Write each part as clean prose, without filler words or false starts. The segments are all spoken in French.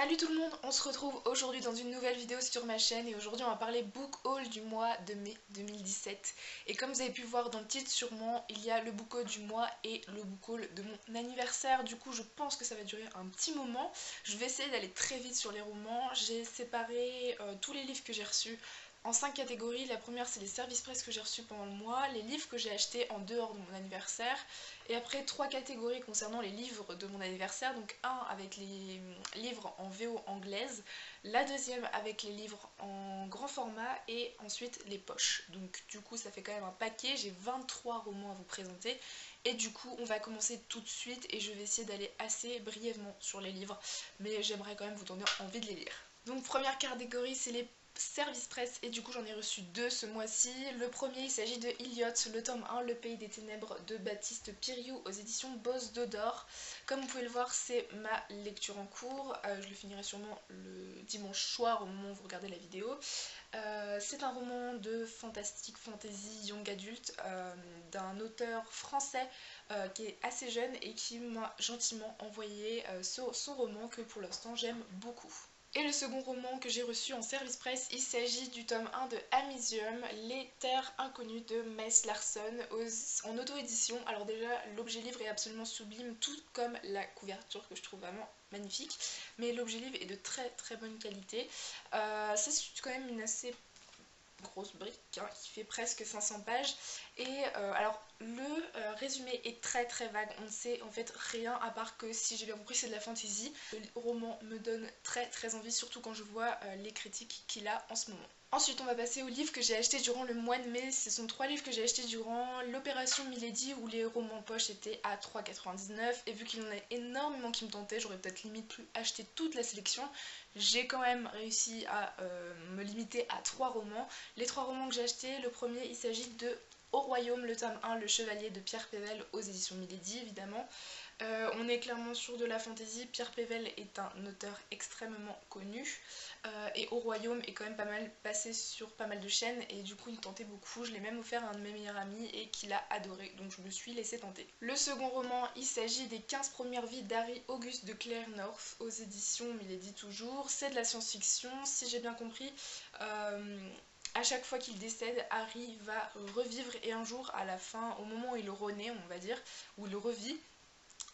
Salut tout le monde, on se retrouve aujourd'hui dans une nouvelle vidéo sur ma chaîne et aujourd'hui on va parler book haul du mois de mai 2017. Et comme vous avez pu voir dans le titre sûrement, il y a le book haul du mois et le book haul de mon anniversaire. Du coup je pense que ça va durer un petit moment. Je vais essayer d'aller très vite sur les romans. J'ai séparé tous les livres que j'ai reçus en 5 catégories. La première c'est les services presse que j'ai reçus pendant le mois, les livres que j'ai achetés en dehors de mon anniversaire, et après 3 catégories concernant les livres de mon anniversaire, donc un avec les livres en VO anglaise, la deuxième avec les livres en grand format et ensuite les poches. Donc du coup ça fait quand même un paquet, j'ai 23 romans à vous présenter et du coup on va commencer tout de suite et je vais essayer d'aller assez brièvement sur les livres, mais j'aimerais quand même vous donner envie de les lire. Donc première catégorie c'est les service presse et du coup j'en ai reçu deux ce mois-ci. Le premier il s'agit de Iliot, le tome 1, Le Pays des Ténèbres de Baptiste Piriou aux éditions Bosse d'Odor. Comme vous pouvez le voir c'est ma lecture en cours, je le finirai sûrement le dimanche soir au moment où vous regardez la vidéo. C'est un roman de fantastique fantasy young adulte d'un auteur français qui est assez jeune et qui m'a gentiment envoyé son roman que pour l'instant j'aime beaucoup. Et le second roman que j'ai reçu en service presse, il s'agit du tome 1 de Amizium, Les Terres Inconnues de Mess Larson en auto-édition. Alors déjà, l'objet livre est absolument sublime, tout comme la couverture que je trouve vraiment magnifique. Mais l'objet livre est de très très bonne qualité. C'est quand même une assez grosse brique hein, qui fait presque 500 pages et alors le résumé est très très vague, on ne sait en fait rien à part que si j'ai bien compris c'est de la fantasy. Le roman me donne très très envie, surtout quand je vois les critiques qu'il a en ce moment. Ensuite on va passer aux livres que j'ai achetés durant le mois de mai. Ce sont 3 livres que j'ai achetés durant l'opération Milady où les romans poche étaient à 3,99 et vu qu'il y en a énormément qui me tentaient, j'aurais peut-être limite pu acheter toute la sélection. J'ai quand même réussi à me limiter à 3 romans. Les 3 romans que j'ai achetés, le premier il s'agit de Au Royaume, le tome 1, Le Chevalier de Pierre Pével aux éditions Milady évidemment. On est clairement sur de la fantaisie. Pierre Pével est un auteur extrêmement connu et Au Royaume est quand même pas mal passé sur pas mal de chaînes et du coup il me tentait beaucoup. Je l'ai même offert à un de mes meilleurs amis et qu'il a adoré, donc je me suis laissé tenter. Le second roman il s'agit des 15 premières vies d'Harry Auguste de Claire North aux éditions Milady toujours. C'est de la science-fiction si j'ai bien compris. À chaque fois qu'il décède, Harry va revivre et un jour à la fin, au moment où il renaît on va dire, où il revit,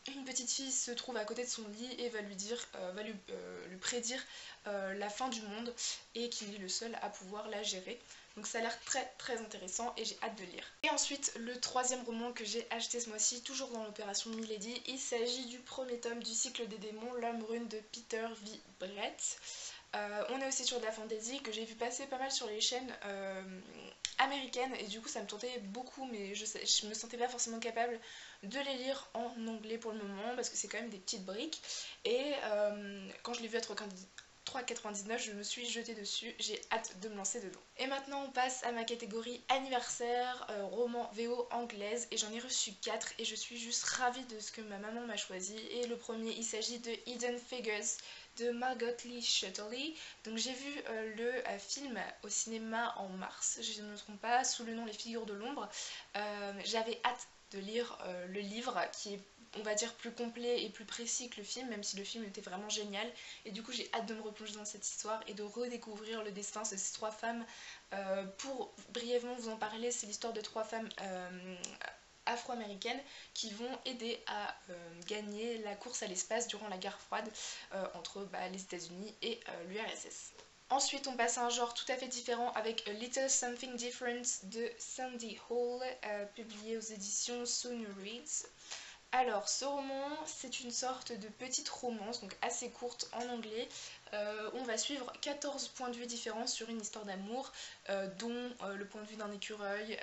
une petite fille se trouve à côté de son lit et va lui prédire la fin du monde et qu'il est le seul à pouvoir la gérer. Donc ça a l'air très très intéressant et j'ai hâte de lire. Et ensuite le troisième roman que j'ai acheté ce mois-ci, toujours dans l'opération Milady, il s'agit du premier tome du cycle des démons, L'Homme Brune de Peter V. Brett. On est aussi sur de la fantasy que j'ai vu passer pas mal sur les chaînes américaines et du coup ça me tentait beaucoup, mais je me sentais pas forcément capable de les lire en anglais pour le moment parce que c'est quand même des petites briques et quand je l'ai vu à 3,99 je me suis jetée dessus, j'ai hâte de me lancer dedans. Et maintenant on passe à ma catégorie anniversaire, roman VO anglaise et j'en ai reçu 4 et je suis juste ravie de ce que ma maman m'a choisi. Et le premier il s'agit de Hidden Figures de Margot Lee Shetterly. Donc j'ai vu le film au cinéma en mars, je ne me trompe pas, sous le nom Les Figures de l'ombre. J'avais hâte de lire le livre qui est on va dire plus complet et plus précis que le film, même si le film était vraiment génial et du coup j'ai hâte de me replonger dans cette histoire et de redécouvrir le destin de ces 3 femmes. Pour brièvement vous en parler, c'est l'histoire de 3 femmes afro-américaines qui vont aider à gagner la course à l'espace durant la guerre froide entre les États-Unis et l'URSS. Ensuite on passe à un genre tout à fait différent avec A Little Something Different de Sandy Hall, publié aux éditions Sony Reads. Alors ce roman c'est une sorte de petite romance, donc assez courte en anglais. On va suivre 14 points de vue différents sur une histoire d'amour, dont le point de vue d'un écureuil,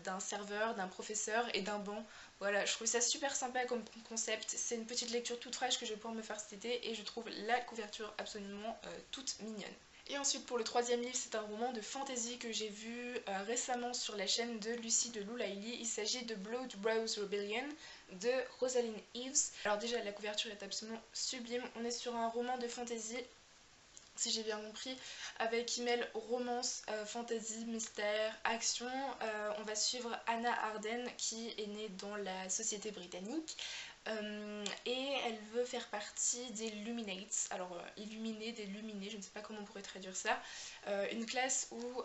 d'un serveur, d'un professeur et d'un banc. Voilà, je trouve ça super sympa comme concept, c'est une petite lecture toute fraîche que je vais pouvoir me faire cet été et je trouve la couverture absolument toute mignonne. Et ensuite pour le troisième livre, c'est un roman de fantasy que j'ai vu récemment sur la chaîne de Lucie de Loulaili. Il s'agit de Blood Rose Rebellion de Rosalind Eves. Alors déjà la couverture est absolument sublime, on est sur un roman de fantasy, si j'ai bien compris, avec qui mêle romance, fantasy, mystère, action. On va suivre Anna Arden qui est née dans la société britannique. Et elle veut faire partie des Luminates, alors illuminés, des luminés, je ne sais pas comment on pourrait traduire ça, une classe où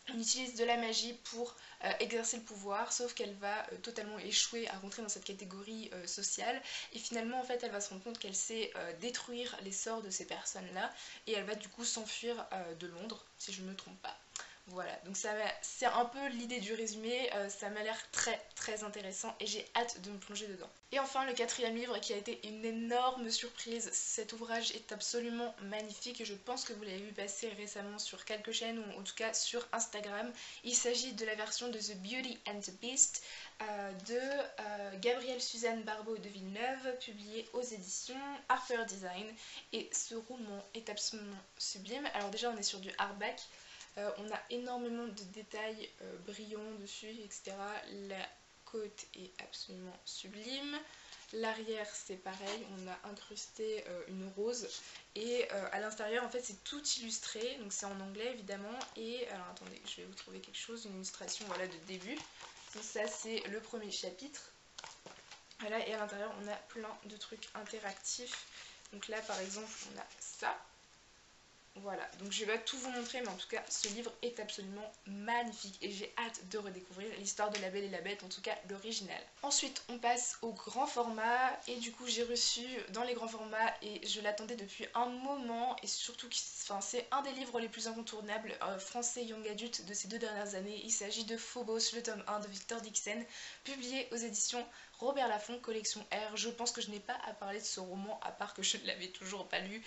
on utilise de la magie pour exercer le pouvoir, sauf qu'elle va totalement échouer à rentrer dans cette catégorie sociale, et finalement en fait elle va se rendre compte qu'elle sait détruire les sorts de ces personnes là, et elle va du coup s'enfuir de Londres, si je ne me trompe pas. Voilà, donc c'est un peu l'idée du résumé, ça m'a l'air très très intéressant et j'ai hâte de me plonger dedans. Et enfin le quatrième livre qui a été une énorme surprise, cet ouvrage est absolument magnifique et je pense que vous l'avez vu passer récemment sur quelques chaînes ou en tout cas sur Instagram. Il s'agit de la version de The Beauty and the Beast de Gabrielle Suzanne Barbeau de Villeneuve, publié aux éditions Harper Design, et ce roman est absolument sublime. Alors déjà on est sur du hardback. On a énormément de détails brillants dessus, etc. La côte est absolument sublime. L'arrière c'est pareil, on a incrusté une rose. Et à l'intérieur en fait c'est tout illustré, donc c'est en anglais évidemment. Et alors attendez, je vais vous trouver quelque chose, une illustration voilà, de début. Donc ça c'est le premier chapitre. Voilà, et à l'intérieur on a plein de trucs interactifs. Donc là par exemple on a ça. Voilà, donc je vais pas tout vous montrer, mais en tout cas ce livre est absolument magnifique et j'ai hâte de redécouvrir l'histoire de La Belle et la Bête, en tout cas l'original. Ensuite on passe au grand format et du coup j'ai reçu dans les grands formats et je l'attendais depuis un moment et surtout c'est un des livres les plus incontournables français young adulte de ces 2 dernières années. Il s'agit de Phobos, le tome 1 de Victor Dixon, publié aux éditions Robert Laffont, collection R. Je pense que je n'ai pas à parler de ce roman à part que je ne l'avais toujours pas lu.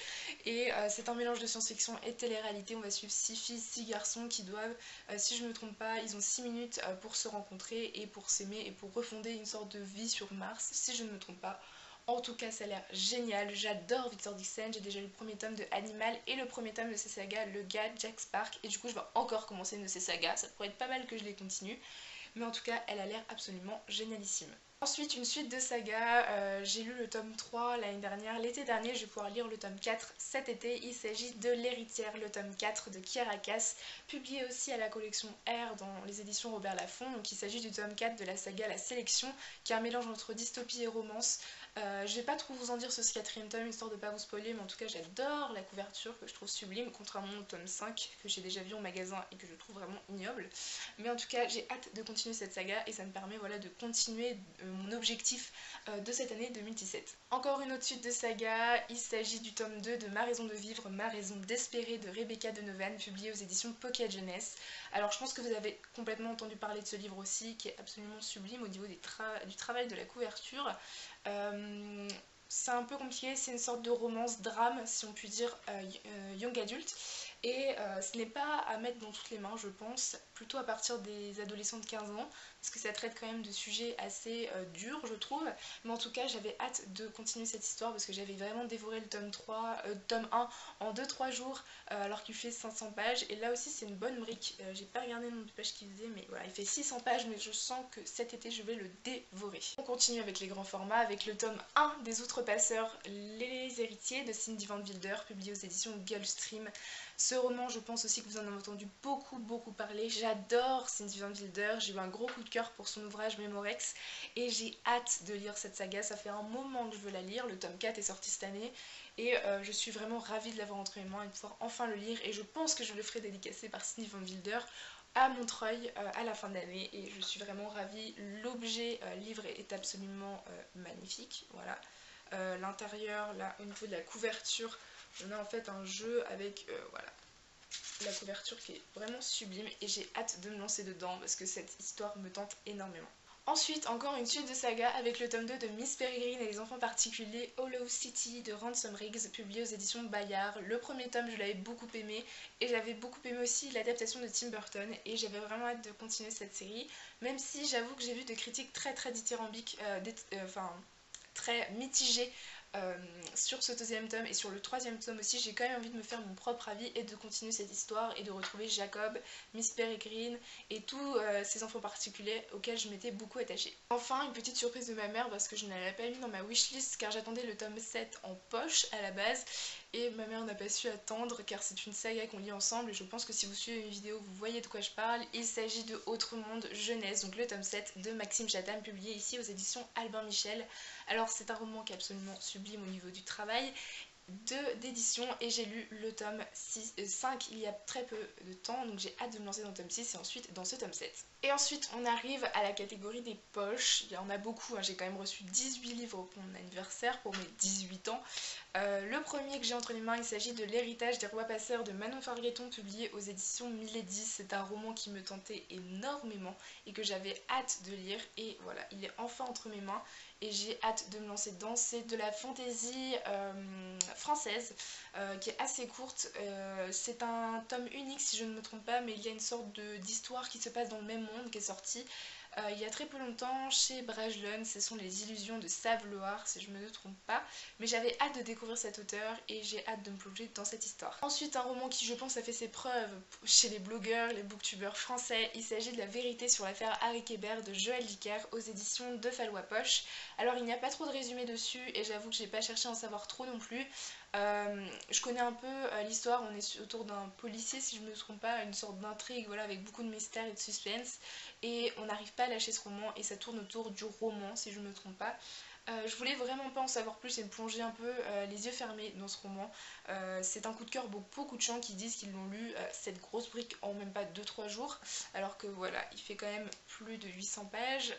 Et c'est un mélange de science-fiction et télé-réalité. On va suivre 6 filles, 6 garçons qui doivent, si je ne me trompe pas, ils ont 6 minutes pour se rencontrer et pour s'aimer et pour refonder une sorte de vie sur Mars, si je ne me trompe pas. En tout cas, ça a l'air génial. J'adore Victor Dixon. J'ai déjà lu le premier tome de Animal et le premier tome de ses sagas, Le Gars, Jack Spark. Et du coup, je vais encore commencer une de ses sagas. Ça pourrait être pas mal que je les continue. Mais en tout cas, elle a l'air absolument génialissime. Ensuite, une suite de sagas, j'ai lu le tome 3 l'année dernière. L'été dernier, je vais pouvoir lire le tome 4 cet été. Il s'agit de L'Héritière, le tome 4 de Kiera Cass, publié aussi à la collection R dans les éditions Robert Laffont. Donc il s'agit du tome 4 de la saga La Sélection, qui est un mélange entre dystopie et romance. Je vais pas trop vous en dire sur ce quatrième tome, histoire de pas vous spoiler, mais en tout cas j'adore la couverture que je trouve sublime, contrairement au tome 5 que j'ai déjà vu en magasin et que je trouve vraiment ignoble. Mais en tout cas j'ai hâte de continuer cette saga et ça me permet voilà, de continuer mon objectif de cette année 2017. Encore une autre suite de saga, il s'agit du tome 2 de Ma raison de vivre, Ma raison d'espérer de Rebecca Donovan, publié aux éditions Pocket Jeunesse. Alors je pense que vous avez complètement entendu parler de ce livre aussi, qui est absolument sublime au niveau du travail de la couverture. C'est un peu compliqué, c'est une sorte de romance drame si on peut dire young adulte, et ce n'est pas à mettre dans toutes les mains je pense, plutôt à partir des adolescents de 15 ans parce que ça traite quand même de sujets assez durs je trouve, mais en tout cas j'avais hâte de continuer cette histoire parce que j'avais vraiment dévoré le tome 1 en 2-3 jours alors qu'il fait 500 pages, et là aussi c'est une bonne brique, j'ai pas regardé le nombre de pages qu'il faisait mais voilà il fait 600 pages, mais je sens que cet été je vais le dévorer. On continue avec les grands formats avec le tome 1 des Outrepasseurs, Les Héritiers de Cindy Van Wilder, publié aux éditions Gulfstream. Ce roman, je pense aussi que vous en avez entendu beaucoup parler. J'adore Cindy Van Wilder, j'ai eu un gros coup de cœur pour son ouvrage Mémorex et j'ai hâte de lire cette saga. Ça fait un moment que je veux la lire, le tome 4 est sorti cette année et je suis vraiment ravie de l'avoir entre mes mains et de pouvoir enfin le lire, et je pense que je le ferai dédicacer par Cindy Van Wilder à Montreuil à la fin de l'année, et je suis vraiment ravie. L'objet livre est absolument magnifique, voilà. L'intérieur, là, au niveau de la couverture, on a en fait un jeu avec voilà, la couverture qui est vraiment sublime et j'ai hâte de me lancer dedans parce que cette histoire me tente énormément. Ensuite, encore une suite de saga avec le tome 2 de Miss Peregrine et les enfants particuliers, Hollow City de Ransom Riggs, publié aux éditions Bayard. Le premier tome, je l'avais beaucoup aimé et j'avais beaucoup aimé aussi l'adaptation de Tim Burton et j'avais vraiment hâte de continuer cette série, même si j'avoue que j'ai vu des critiques très dithyrambiques, très mitigées sur ce deuxième tome et sur le troisième tome aussi. J'ai quand même envie de me faire mon propre avis et de continuer cette histoire et de retrouver Jacob, Miss Peregrine et tous ces enfants particuliers auxquels je m'étais beaucoup attachée. Enfin, une petite surprise de ma mère parce que je ne l'avais pas mis dans ma wishlist car j'attendais le tome 7 en poche à la base, et ma mère n'a pas su attendre car c'est une saga qu'on lit ensemble et je pense que si vous suivez mes vidéos vous voyez de quoi je parle. Il s'agit de Autre Monde Jeunesse, donc le tome 7 de Maxime Chatham, publié ici aux éditions Albin Michel. Alors c'est un roman qui est absolument sublime au niveau du travail d'édition et j'ai lu le tome 5 il y a très peu de temps, donc j'ai hâte de me lancer dans le tome 6 et ensuite dans ce tome 7. Et ensuite on arrive à la catégorie des poches, il y en a beaucoup, hein. J'ai quand même reçu 18 livres pour mon anniversaire, pour mes 18 ans. Le premier que j'ai entre les mains, il s'agit de L'héritage des rois passeurs de Manon Fargueton, publié aux éditions Milady. C'est un roman qui me tentait énormément et que j'avais hâte de lire et voilà, il est enfin entre mes mains et j'ai hâte de me lancer dedans. C'est de la fantaisie française qui est assez courte. C'est un tome unique si je ne me trompe pas, mais il y a une sorte d'histoire qui se passe dans le même monde qui est sortie il y a très peu longtemps chez Brajlon. Ce sont les illusions de Saveloire si je ne me trompe pas, mais j'avais hâte de découvrir cet auteur et j'ai hâte de me plonger dans cette histoire. Ensuite un roman qui je pense a fait ses preuves chez les blogueurs, les booktubeurs français, il s'agit de La vérité sur l'affaire Harry Kéber de Joël Dicker aux éditions de Fallois Poche. Alors il n'y a pas trop de résumé dessus et j'avoue que j'ai pas cherché à en savoir trop non plus. Je connais un peu l'histoire, on est autour d'un policier si je ne me trompe pas, une sorte d'intrigue voilà, avec beaucoup de mystère et de suspense et on n'arrive pas à lâcher ce roman et ça tourne autour du roman si je ne me trompe pas. Je voulais vraiment pas en savoir plus et me plonger un peu les yeux fermés dans ce roman. C'est un coup de cœur pour beaucoup de gens qui disent qu'ils l'ont lu, cette grosse brique, en même pas 2-3 jours, alors que voilà, il fait quand même plus de 800 pages,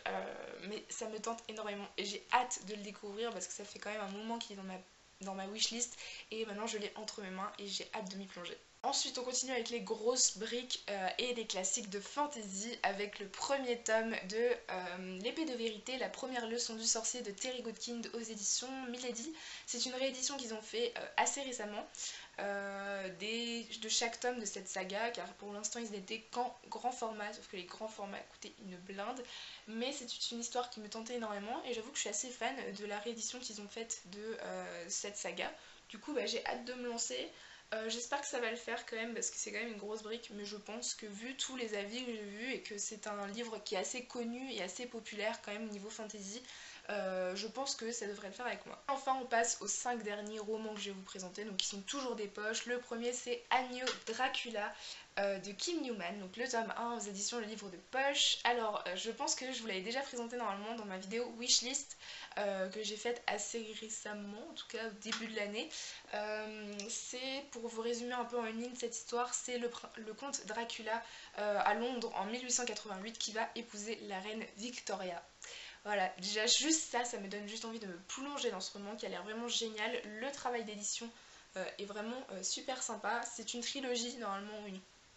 mais ça me tente énormément et j'ai hâte de le découvrir parce que ça fait quand même un moment qu'il est dans ma wishlist et maintenant je l'ai entre mes mains et j'ai hâte de m'y plonger. Ensuite on continue avec les grosses briques et les classiques de fantasy avec le premier tome de L'épée de vérité, la première leçon du sorcier de Terry Goodkind aux éditions Milady. C'est une réédition qu'ils ont fait assez récemment de chaque tome de cette saga car pour l'instant ils n'étaient qu'en grand format, sauf que les grands formats coûtaient une blinde, mais c'est une histoire qui me tentait énormément et j'avoue que je suis assez fan de la réédition qu'ils ont faite de cette saga. Du coup j'ai hâte de me lancer. J'espère que ça va le faire quand même parce que c'est quand même une grosse brique, mais je pense que vu tous les avis que j'ai vus et que c'est un livre qui est assez connu et assez populaire quand même niveau fantasy, je pense que ça devrait le faire avec moi. Enfin on passe aux 5 derniers romans que je vais vous présenter, donc qui sont toujours des poches. Le premier c'est Agneau Dracula de Kim Newman, donc le tome 1 aux éditions Le Livre de Poche. Alors je pense que je vous l'avais déjà présenté normalement dans ma vidéo wishlist que j'ai faite assez récemment, en tout cas au début de l'année. C'est, pour vous résumer un peu en une ligne cette histoire, c'est le comte Dracula à Londres en 1888 qui va épouser la reine Victoria. Voilà, déjà juste ça, ça me donne juste envie de me plonger dans ce roman qui a l'air vraiment génial. Le travail d'édition est vraiment super sympa. C'est une trilogie normalement,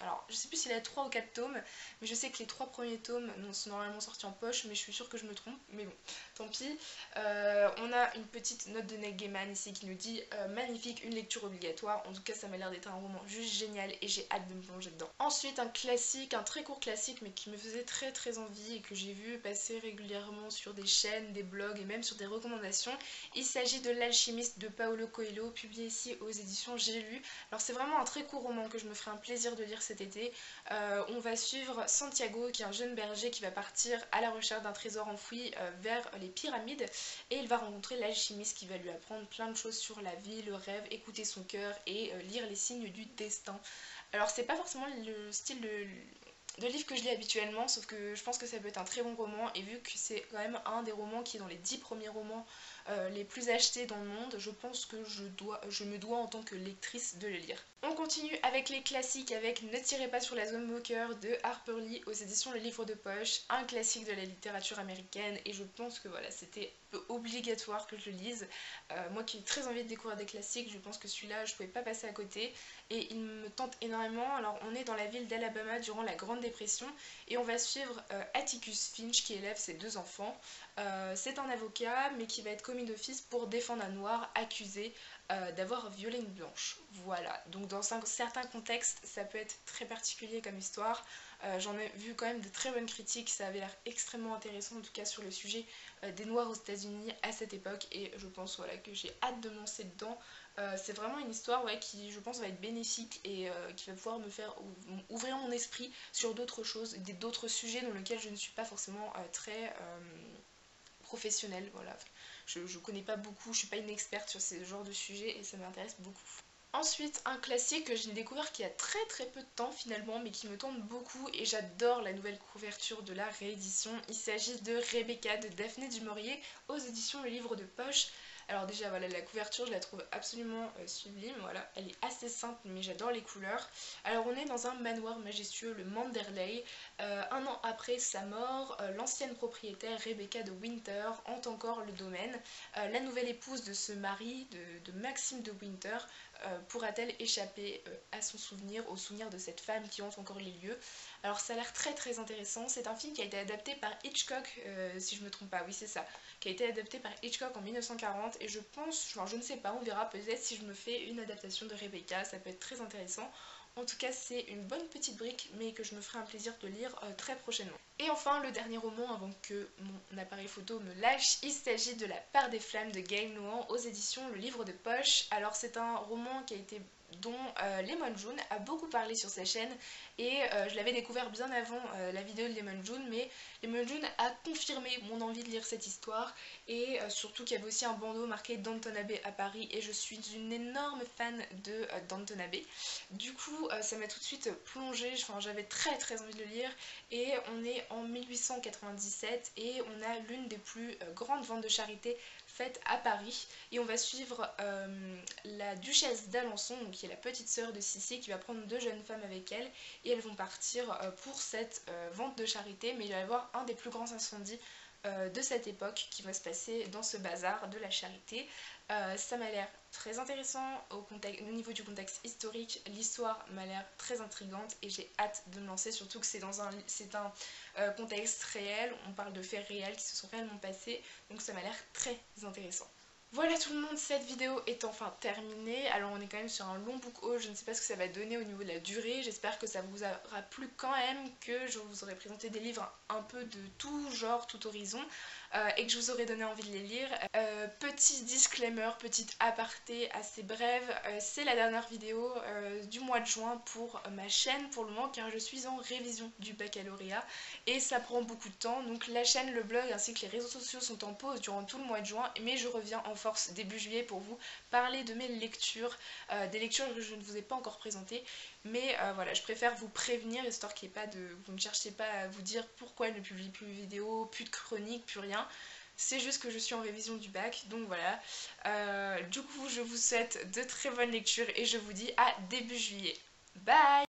alors je sais plus s'il y a 3 ou 4 tomes, mais je sais que les 3 premiers tomes sont normalement sortis en poche, mais je suis sûre que je me trompe, mais bon, tant pis. On a une petite note de Neil Gaiman ici qui nous dit magnifique, une lecture obligatoire. En tout cas ça m'a l'air d'être un roman juste génial et j'ai hâte de me plonger dedans. Ensuite un classique, un très court classique mais qui me faisait très envie et que j'ai vu passer régulièrement sur des chaînes, des blogs et même sur des recommandations. Il s'agit de L'Alchimiste de Paulo Coelho, publié ici aux éditions J'ai lu. Alors c'est vraiment un très court roman que je me ferai un plaisir de lire cet été. On va suivre Santiago qui est un jeune berger qui va partir à la recherche d'un trésor enfoui vers les pyramides et il va rencontrer l'alchimiste qui va lui apprendre plein de choses sur la vie, le rêve, écouter son cœur et lire les signes du destin. Alors c'est pas forcément le style de livre que je lis habituellement, sauf que je pense que ça peut être un très bon roman et vu que c'est quand même un des romans qui est dans les 10 premiers romans les plus achetés dans le monde, je pense que je me dois en tant que lectrice de le lire. On continue avec les classiques avec Ne tirez pas sur la zone moqueur de Harper Lee aux éditions Le Livre de Poche, un classique de la littérature américaine et je pense que voilà, c'était obligatoire que je le lise. Moi qui ai très envie de découvrir des classiques, je pense que celui-là je pouvais pas passer à côté et il me tente énormément. Alors on est dans la ville d'Alabama durant la Grande Dépression et on va suivre Atticus Finch qui élève ses 2 enfants. C'est un avocat mais qui va être commis d'office pour défendre un noir accusé d'avoir violé une blanche. Voilà, donc dans certains contextes ça peut être très particulier comme histoire. J'en ai vu quand même de très bonnes critiques, ça avait l'air extrêmement intéressant en tout cas sur le sujet des noirs aux États-Unis à cette époque et je pense voilà, que j'ai hâte de me lancer dedans. C'est vraiment une histoire qui je pense va être bénéfique et qui va pouvoir me faire ouvrir mon esprit sur d'autres choses, d'autres sujets dans lesquels je ne suis pas forcément très professionnelle. Voilà. Je connais pas beaucoup, je suis pas une experte sur ces genres de sujets et ça m'intéresse beaucoup. Ensuite, un classique que j'ai découvert qu'il y a très peu de temps finalement, mais qui me tente beaucoup et j'adore la nouvelle couverture de la réédition. Il s'agit de Rebecca de Daphné du Maurier aux éditions Le Livre de Poche. Alors déjà voilà, la couverture je la trouve absolument sublime, voilà, elle est assez simple mais j'adore les couleurs. Alors on est dans un manoir majestueux, le Manderley. Un an après sa mort, l'ancienne propriétaire Rebecca de Winter hante encore le domaine. La nouvelle épouse de ce mari, de Maxime de Winter, pourra-t-elle échapper à son souvenir, au souvenir de cette femme qui hante encore les lieux. Alors ça a l'air très intéressant, c'est un film qui a été adapté par Hitchcock, si je me trompe pas, oui c'est ça, qui a été adapté par Hitchcock en 1940 et je pense, enfin je ne sais pas, on verra peut-être si je me fais une adaptation de Rebecca, ça peut être très intéressant. En tout cas, c'est une bonne petite brique, mais que je me ferai un plaisir de lire très prochainement. Et enfin, le dernier roman avant que mon appareil photo me lâche, il s'agit de La part des flammes de Gaël Nouan aux éditions Le Livre de Poche. Alors c'est un roman dont Lemon June a beaucoup parlé sur sa chaîne et je l'avais découvert bien avant la vidéo de Lemon June, mais Lemon June a confirmé mon envie de lire cette histoire et surtout qu'il y avait aussi un bandeau marqué Downton Abbey à Paris et je suis une énorme fan de Downton Abbey. Du coup ça m'a tout de suite plongée, enfin, j'avais très envie de le lire et on est en 1897 et on a l'une des plus grandes ventes de charité faites à Paris et on va suivre la duchesse d'Alençon, qui est la petite sœur de Sissi, qui va prendre deux jeunes femmes avec elle et elles vont partir pour cette vente de charité, mais il va y avoir un des plus grands incendies de cette époque qui va se passer dans ce bazar de la charité. Ça m'a l'air très intéressant au niveau du contexte historique, l'histoire m'a l'air très intrigante et j'ai hâte de me lancer, surtout que c'est un contexte réel, on parle de faits réels qui se sont réellement passés, donc ça m'a l'air très intéressant. Voilà tout le monde, cette vidéo est enfin terminée. Alors on est quand même sur un long book haul, je ne sais pas ce que ça va donner au niveau de la durée. J'espère que ça vous aura plu quand même, que je vous aurai présenté des livres un peu de tout genre, tout horizon, et que je vous aurai donné envie de les lire. Petit disclaimer, petite aparté assez brève, c'est la dernière vidéo du mois de juin pour ma chaîne pour le moment car je suis en révision du baccalauréat et ça prend beaucoup de temps. Donc la chaîne, le blog ainsi que les réseaux sociaux sont en pause durant tout le mois de juin, mais je reviens en force début juillet pour vous parler de mes lectures, des lectures que je ne vous ai pas encore présentées, mais voilà, je préfère vous prévenir histoire qu'il n'y ait pas de... vous ne cherchez pas à vous dire pourquoi elle ne publie plus de vidéos, plus de chroniques, plus rien. C'est juste que je suis en révision du bac, donc voilà. Du coup, je vous souhaite de très bonnes lectures et je vous dis à début juillet. Bye!